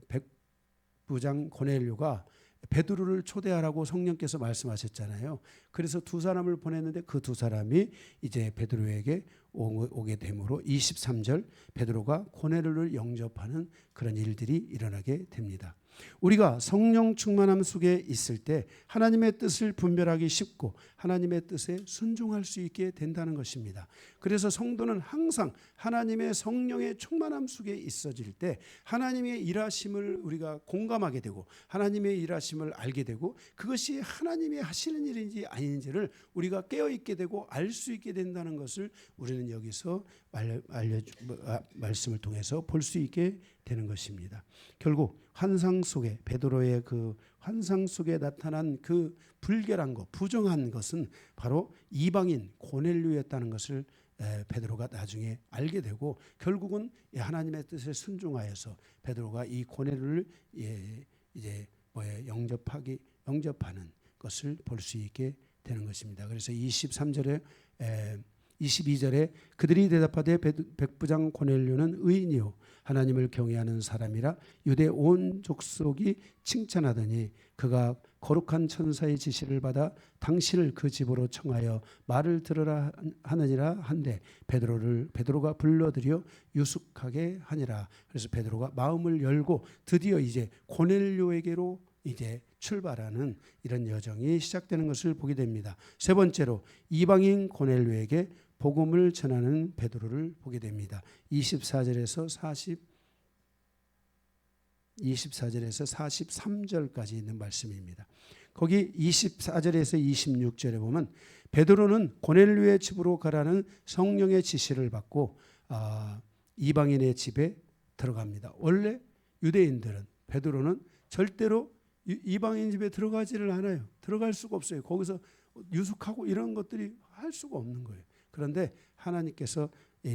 S1: 백부장 고넬료가 베드로를 초대하라고 성령께서 말씀하셨잖아요. 그래서 두 사람을 보냈는데 그 두 사람이 이제 베드로에게 오게 되므로 23절 베드로가 고넬료를 영접하는 그런 일들이 일어나게 됩니다. 우리가 성령 충만함 속에 있을 때 하나님의 뜻을 분별하기 쉽고 하나님의 뜻에 순종할 수 있게 된다는 것입니다. 그래서 성도는 항상 하나님의 성령의 충만함 속에 있어질 때 하나님의 일하심을 우리가 공감하게 되고 하나님의 일하심을 알게 되고 그것이 하나님이 하시는 일인지 아닌지를 우리가 깨어있게 되고 알 수 있게 된다는 것을 우리는 여기서 말씀을 통해서 볼 수 있게 되는 것입니다. 결국 환상 속에 베드로의 그 환상 속에 나타난 그 불결한 것, 부정한 것은 바로 이방인 고넬료였다는 것을 베드로가 나중에 알게 되고 결국은 하나님의 뜻에 순종하여서 베드로가 이 고넬료를 이제 영접하는 것을 볼 수 있게 되는 것입니다. 그래서 22절에 그들이 대답하되 백부장 고넬료는 의인이요 하나님을 경외하는 사람이라 유대 온 족속이 칭찬하더니 그가 거룩한 천사의 지시를 받아 당신을 그 집으로 청하여 말을 들으라 하느니라 한데 베드로가 불러들여 유숙하게 하니라. 그래서 베드로가 마음을 열고 드디어 이제 고넬료에게로 이제 출발하는 이런 여정이 시작되는 것을 보게 됩니다. 세 번째로 이방인 고넬료에게 복음을 전하는 베드로를 보게 됩니다. 24절에서 43절까지 있는 말씀입니다. 거기 24절에서 26절에 보면 베드로는 고넬료의 집으로 가라는 성령의 지시를 받고 이방인의 집에 들어갑니다. 원래 유대인들은 베드로는 절대로 이방인 집에 들어가지를 않아요. 들어갈 수가 없어요. 거기서 유숙하고 이런 것들이 할 수가 없는 거예요. 그런데 하나님께서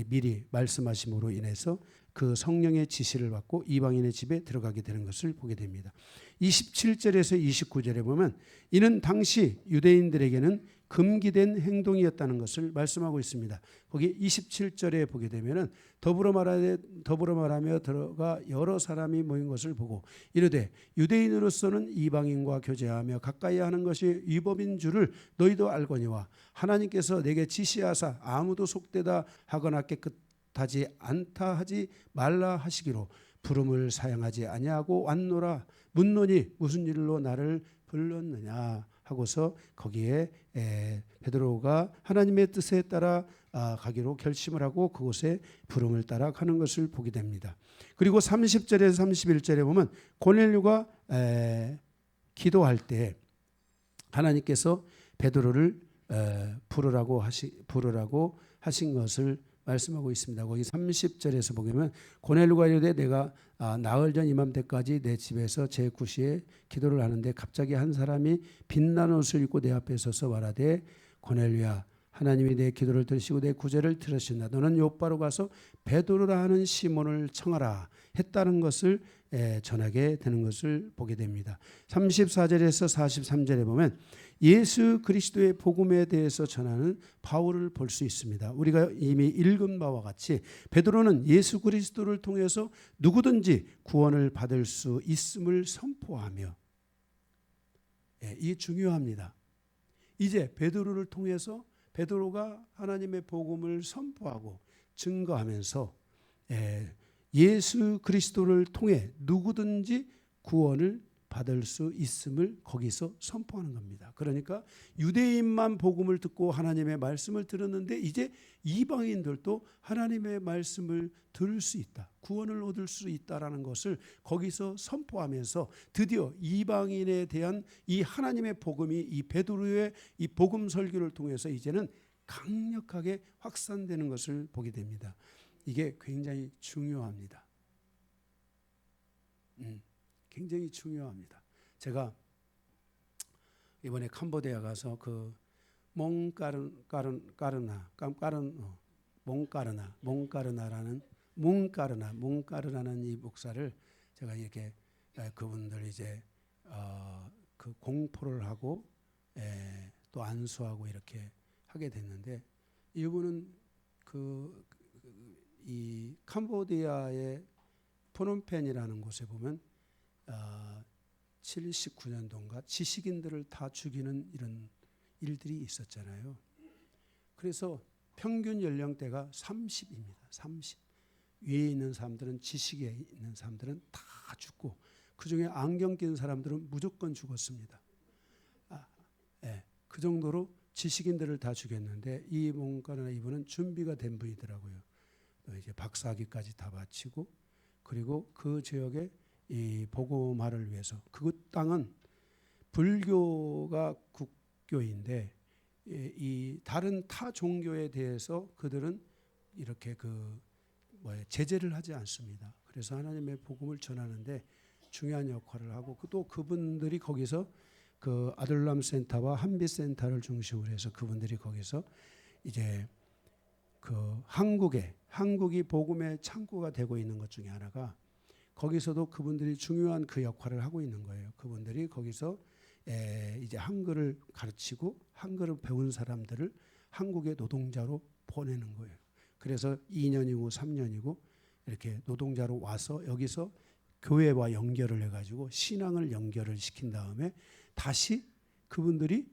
S1: 미리 말씀하심으로 인해서 그 성령의 지시를 받고 이방인의 집에 들어가게 되는 것을 보게 됩니다. 27절에서 29절에 보면 이는 당시 유대인들에게는 금기된 행동이었다는 것을 말씀하고 있습니다. 거기 27절에 보게 되면은 더불어 말하며 들어가 여러 사람이 모인 것을 보고 이르되 유대인으로서는 이방인과 교제하며 가까이 하는 것이 위법인 줄을 너희도 알거니와 하나님께서 내게 지시하사 아무도 속되다 하거나 깨끗하지 않다 하지 말라 하시기로 부름을 사양하지 아니하고 왔노라. 묻노니 무슨 일로 나를 불렀느냐 하고서 거기에 베드로가 하나님의 뜻에 따라 가기로 결심을 하고 그곳에 부름을 따라 가는 것을 보게 됩니다. 그리고 30절에서 31절에 보면 고넬료가 기도할 때 하나님께서 베드로를 부르라고 하신 것을 말씀하고 있습니다. 거기 30절에서 보면 고넬료가 이르되 내가 나흘 전 이맘때까지 내 집에서 제9시에 기도를 하는데 갑자기 한 사람이 빛나는 옷을 입고 내 앞에 서서 말하되 고넬료야 하나님이 내 기도를 들으시고 내 구제를 들으신다. 너는 요바로 가서 베드로라 하는 시몬을 청하라 했다는 것을 전하게 되는 것을 보게 됩니다. 34절에서 43절에 보면 예수 그리스도의 복음에 대해서 전하는 바울을 볼 수 있습니다. 우리가 이미 읽은 바와 같이 베드로는 예수 그리스도를 통해서 누구든지 구원을 받을 수 있음을 선포하며 이게 중요합니다. 이제 베드로를 통해서 베드로가 하나님의 복음을 선포하고 증거하면서 예수 그리스도를 통해 누구든지 구원을 받을 수 있음을 거기서 선포하는 겁니다. 그러니까 유대인만 복음을 듣고 하나님의 말씀을 들었는데 이제 이방인들도 하나님의 말씀을 들을 수 있다. 구원을 얻을 수 있다라는 것을 거기서 선포하면서 드디어 이방인에 대한 이 하나님의 복음이 이 베드로의 이 복음 설교를 통해서 이제는 강력하게 확산되는 것을 보게 됩니다. 이게 굉장히 중요합니다. 굉장히 중요합니다. 제가 이번에 캄보디아 가서 그 몽까르나라는 이 목사를 제가 이렇게 그분들 이제 그 공포를 하고 또 안수하고 이렇게 하게 됐는데 이분은 이 캄보디아의 프놈펜이라는 곳에 보면 79년도인가 지식인들을 다 죽이는 이런 일들이 있었잖아요. 그래서 평균 연령대가 30입니다. 30. 위에 있는 사람들은 지식에 있는 사람들은 다 죽고 그중에 안경 낀 사람들은 무조건 죽었습니다. 그 정도로 지식인들을 다 죽였는데 이 뭔가나 이분은 준비가 된 분이더라고요. 이제 박사학위까지 다 마치고 그리고 그 지역에 이 복음화를 위해서 그 땅은 불교가 국교인데 이 다른 타 종교에 대해서 그들은 이렇게 제재를 하지 않습니다. 그래서 하나님의 복음을 전하는데 중요한 역할을 하고 또 그분들이 거기서 그 아들람 센터와 한빛 센터를 중심으로 해서 그분들이 거기서 이제 그 한국이 복음의 창구가 되고 있는 것 중에 하나가 거기서도 그분들이 중요한 그 역할을 하고 있는 거예요. 그분들이 거기서 이제 한글을 가르치고 한글을 배운 사람들을 한국의 노동자로 보내는 거예요. 그래서 2년이고 3년이고 이렇게 노동자로 와서 여기서 교회와 연결을 해가지고 신앙을 연결을 시킨 다음에 다시 그분들이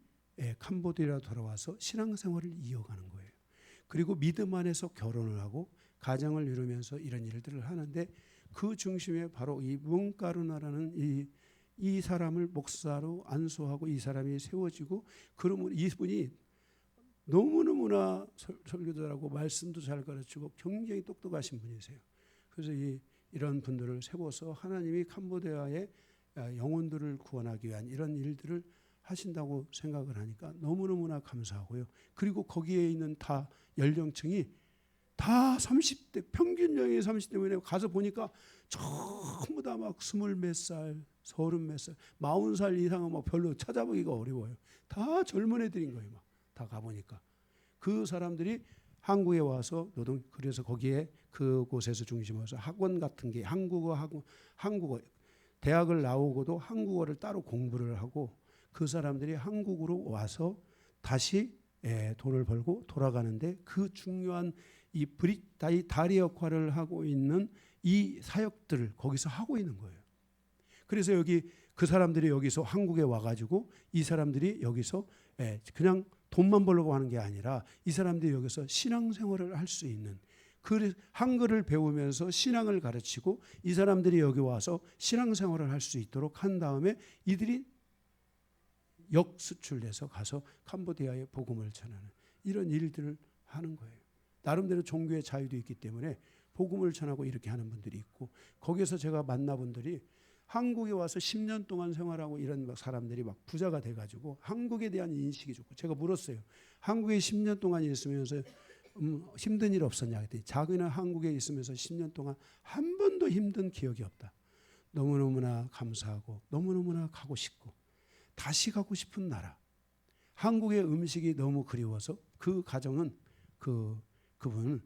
S1: 캄보디아로 돌아와서 신앙생활을 이어가는 거예요. 그리고 믿음 안에서 결혼을 하고 가정을 이루면서 이런 일들을 하는데 그 중심에 바로 이 몽까르나라는 이 사람을 목사로 안수하고 이 사람이 세워지고 그러면 이분이 너무너무나 설교자라고 말씀도 잘 가르치고 굉장히 똑똑하신 분이세요. 그래서 이런 분들을 세워서 하나님이 캄보디아의 영혼들을 구원하기 위한 이런 일들을 하신다고 생각을 하니까 너무너무나 감사하고요. 그리고 거기에 있는 다 연령층이 다 30대, 평균 연령이 30대면 가서 보니까 전부 다 막 20몇 살, 30몇 살, 40살 이상은 막 별로 찾아보기가 어려워요. 다 젊은 애들인 거예요. 막 다 가보니까 그 사람들이 한국에 와서 그래서 거기에 그곳에서 중심으로서 학원 같은 게 한국어 대학을 나오고도 한국어를 따로 공부를 하고 그 사람들이 한국으로 와서 다시 돈을 벌고 돌아가는데 그 중요한 이 다리 역할을 하고 있는 이 사역들을 거기서 하고 있는 거예요. 그래서 여기 그 사람들이 여기서 한국에 와가지고 이 사람들이 여기서 그냥 돈만 벌려고 하는 게 아니라 이 사람들이 여기서 신앙생활을 할 수 있는 한글을 배우면서 신앙을 가르치고 이 사람들이 여기 와서 신앙생활을 할 수 있도록 한 다음에 이들이 역수출돼서 가서 캄보디아에 복음을 전하는 이런 일들을 하는 거예요. 나름대로 종교의 자유도 있기 때문에 복음을 전하고 이렇게 하는 분들이 있고 거기서 제가 만나본 분들이 한국에 와서 10년 동안 생활하고 이런 사람들이 막 부자가 돼가지고 한국에 대한 인식이 좋고 제가 물었어요. 한국에 10년 동안 있으면서 힘든 일 없었냐 그랬더니 자기는 한국에 있으면서 10년 동안 한 번도 힘든 기억이 없다. 너무너무나 감사하고 너무너무나 가고 싶고 다시 가고 싶은 나라. 한국의 음식이 너무 그리워서 그 가정은 그분은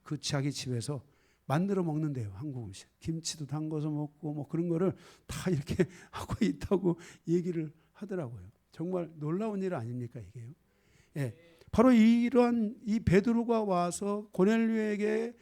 S1: 그 자기 집에서 만들어 먹는데요. 한국 음식. 김치도 담궈서 먹고 뭐 그런 거를 다 이렇게 하고 있다고 얘기를 하더라고요. 정말 놀라운 일 아닙니까 이게요. 예. 바로 이러한 이 베드로가 와서 고넬료에게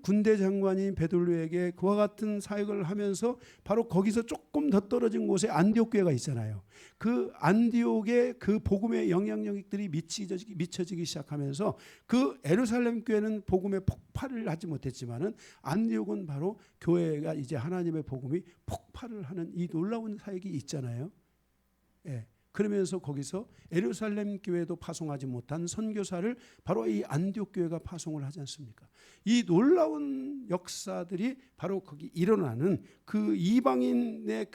S1: 군대 장관인 베드로에게 그와 같은 사역을 하면서 바로 거기서 조금 더 떨어진 곳에 안디옥 교회가 있잖아요. 그 안디옥의 그 복음의 영향력들이 미쳐지기 시작하면서 그 예루살렘 교회는 복음의 폭발을 하지 못했지만은 안디옥은 바로 교회가 이제 하나님의 복음이 폭발을 하는 이 놀라운 사역이 있잖아요. 예. 그러면서 거기서 예루살렘 교회도 파송하지 못한 선교사를 바로 이 안디옥 교회가 파송을 하지 않습니까? 이 놀라운 역사들이 바로 거기 일어나는 그 이방인의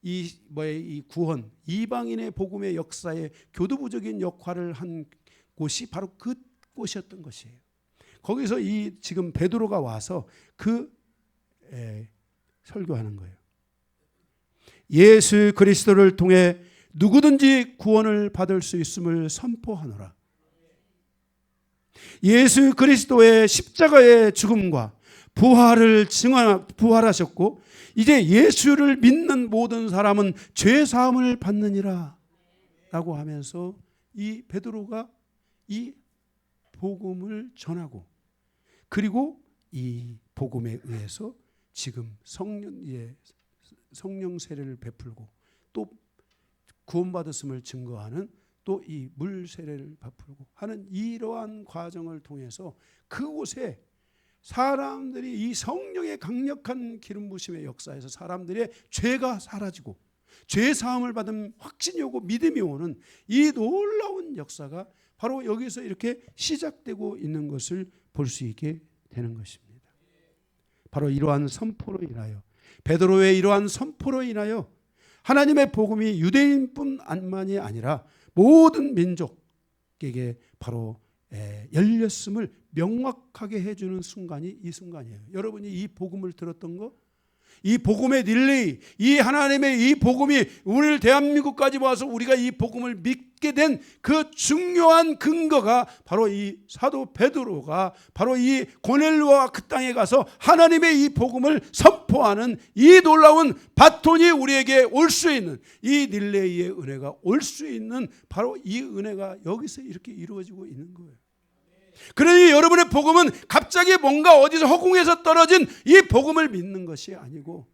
S1: 이 구원, 이방인의 복음의 역사에 교두부적인 역할을 한 곳이 바로 그 곳이었던 것이에요. 거기서 이 지금 베드로가 와서 설교하는 거예요. 예수 그리스도를 통해 누구든지 구원을 받을 수 있음을 선포하노라. 예수 그리스도의 십자가의 죽음과 부활하셨고 이제 예수를 믿는 모든 사람은 죄 사함을 받느니라 라고 하면서 이 베드로가 이 복음을 전하고 그리고 이 복음에 의해서 지금 성령 세례를 베풀고 또 구원받았음을 증거하는 또 이 물 세례를 베풀고 하는 이러한 과정을 통해서 그곳에 사람들이 이 성령의 강력한 기름 부심의 역사에서 사람들의 죄가 사라지고 죄 사함을 받은 확신이 오고 믿음이 오는 이 놀라운 역사가 바로 여기서 이렇게 시작되고 있는 것을 볼 수 있게 되는 것입니다. 바로 이러한 선포로 인하여 베드로의 이러한 선포로 인하여 하나님의 복음이 유대인뿐만이 아니라 모든 민족에게 바로 열렸음을 명확하게 해주는 순간이 이 순간이에요. 여러분이 이 복음을 들었던 거, 이 복음의 릴레이, 이 하나님의 이 복음이 우리를 대한민국까지 와서 우리가 이 복음을 믿게 된 그 중요한 근거가 바로 이 사도 베드로가 바로 이 고넬료와 그 땅에 가서 하나님의 이 복음을 선포하는 이 놀라운 바톤이 우리에게 올 수 있는 이 릴레이의 은혜가 올 수 있는 바로 이 은혜가 여기서 이렇게 이루어지고 있는 거예요. 그러니 여러분의 복음은 갑자기 뭔가 어디서 허공에서 떨어진 이 복음을 믿는 것이 아니고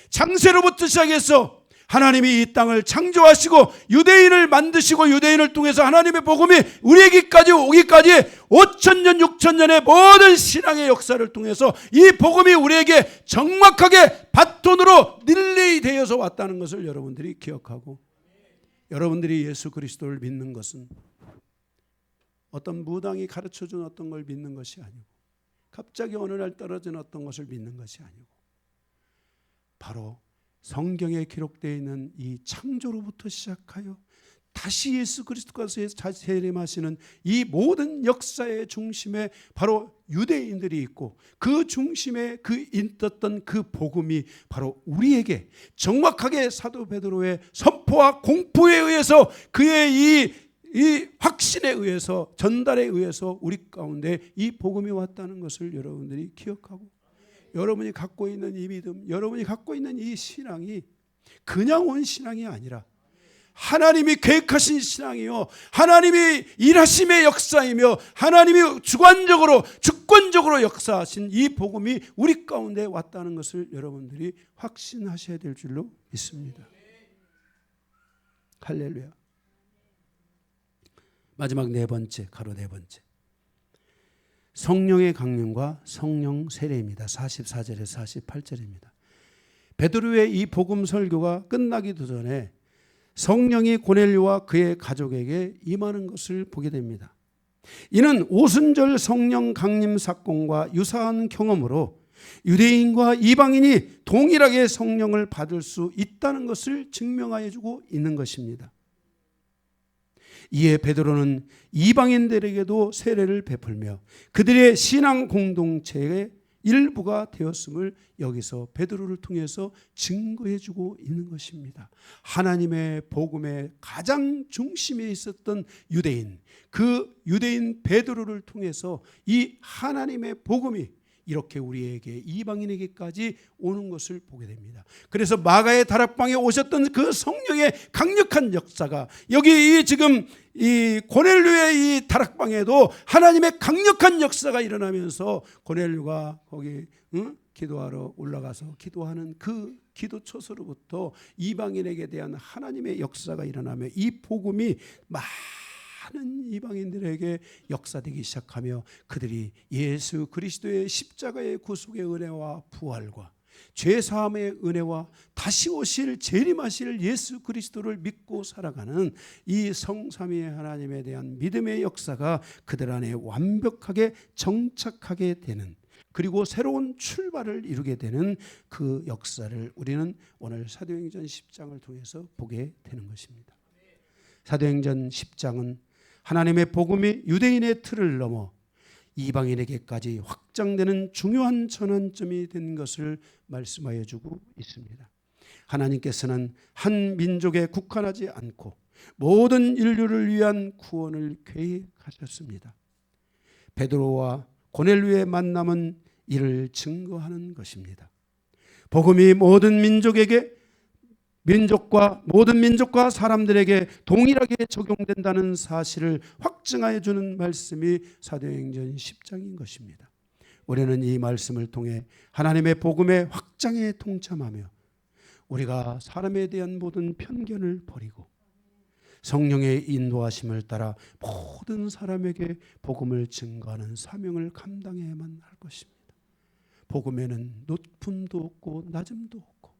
S1: 창세로부터 시작해서 하나님이 이 땅을 창조하시고 유대인을 만드시고 유대인을 통해서 하나님의 복음이 우리에게까지 오기까지 5,000년 6,000년의 모든 신앙의 역사를 통해서 이 복음이 우리에게 정확하게 바톤으로 릴레이 되어서 왔다는 것을 여러분들이 기억하고 여러분들이 예수 그리스도를 믿는 것은 어떤 무당이 가르쳐준 어떤 걸 믿는 것이 아니고 갑자기 어느 날 떨어진 어떤 것을 믿는 것이 아니고 바로 성경에 기록되어 있는 이 창조로부터 시작하여 다시 예수 그리스도께서 재림하시는 이 모든 역사의 중심에 바로 유대인들이 있고 그 중심에 있었던 그 복음이 바로 우리에게 정확하게 사도 베드로의 선포와 공포에 의해서 그의 이 확신에 의해서 전달에 의해서 우리 가운데 이 복음이 왔다는 것을 여러분들이 기억하고 여러분이 갖고 있는 이 믿음, 여러분이 갖고 있는 이 신앙이 그냥 온 신앙이 아니라 하나님이 계획하신 신앙이요, 하나님이 일하심의 역사이며 하나님이 주권적으로 역사하신 이 복음이 우리 가운데 왔다는 것을 여러분들이 확신하셔야 될 줄로 믿습니다. 할렐루야. 마지막 네 번째, 가로 네 번째, 성령의 강림과 성령 세례입니다. 44절에서 48절입니다. 베드로의 이 복음 설교가 끝나기도 전에 성령이 고넬료와 그의 가족에게 임하는 것을 보게 됩니다. 이는 오순절 성령 강림 사건과 유사한 경험으로 유대인과 이방인이 동일하게 성령을 받을 수 있다는 것을 증명하여 주고 있는 것입니다. 이에 베드로는 이방인들에게도 세례를 베풀며 그들의 신앙 공동체의 일부가 되었음을 여기서 베드로를 통해서 증거해 주고 있는 것입니다. 하나님의 복음의 가장 중심에 있었던 유대인, 그 유대인 베드로를 통해서 이 하나님의 복음이 이렇게 우리에게 이방인에게까지 오는 것을 보게 됩니다. 그래서 마가의 다락방에 오셨던 그 성령의 강력한 역사가 여기 지금 이 고넬료의 이 다락방에도 하나님의 강력한 역사가 일어나면서 고넬료가 거기 기도하러 올라가서 기도하는 그 기도 초소로부터 이방인에게 대한 하나님의 역사가 일어나며 이 복음이 많은 이방인들에게 역사되기 시작하며 그들이 예수 그리스도의 십자가의 구속의 은혜와 부활과 죄사함의 은혜와 다시 오실 재림하실 예수 그리스도를 믿고 살아가는 이 성삼위의 하나님에 대한 믿음의 역사가 그들 안에 완벽하게 정착하게 되는, 그리고 새로운 출발을 이루게 되는 그 역사를 우리는 오늘 사도행전 10장을 통해서 보게 되는 것입니다. 사도행전 10장은 하나님의 복음이 유대인의 틀을 넘어 이방인에게까지 확장되는 중요한 전환점이 된 것을 말씀하여 주고 있습니다. 하나님께서는 한 민족에 국한하지 않고 모든 인류를 위한 구원을 계획하셨습니다. 베드로와 고넬료의 만남은 이를 증거하는 것입니다. 복음이 모든 민족과 사람들에게 동일하게 적용된다는 사실을 확증하여 주는 말씀이 사도행전 10장인 것입니다. 우리는 이 말씀을 통해 하나님의 복음의 확장에 동참하며 우리가 사람에 대한 모든 편견을 버리고 성령의 인도하심을 따라 모든 사람에게 복음을 증거하는 사명을 감당해야만 할 것입니다. 복음에는 높음도 없고 낮음도 없고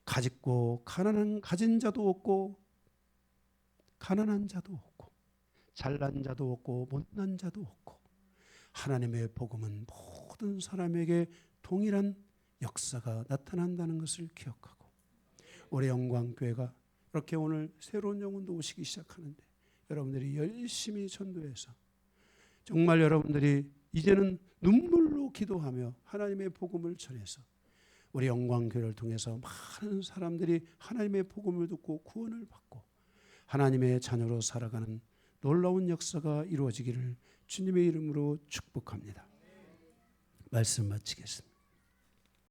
S1: 가진 자도 없고 가난한 자도 없고 잘난 자도 없고 못난 자도 없고 하나님의 복음은 모든 사람에게 동일한 역사가 나타난다는 것을 기억하고 우리 영광교회가 이렇게 오늘 새로운 영혼도 오시기 시작하는데 여러분들이 열심히 전도해서 정말 여러분들이 이제는 눈물로 기도하며 하나님의 복음을 전해서 우리 영광교회를 통해서 많은 사람들이 하나님의 복음을 듣고 구원을 받고 하나님의 자녀로 살아가는 놀라운 역사가 이루어지기를 주님의 이름으로 축복합니다. 말씀 마치겠습니다.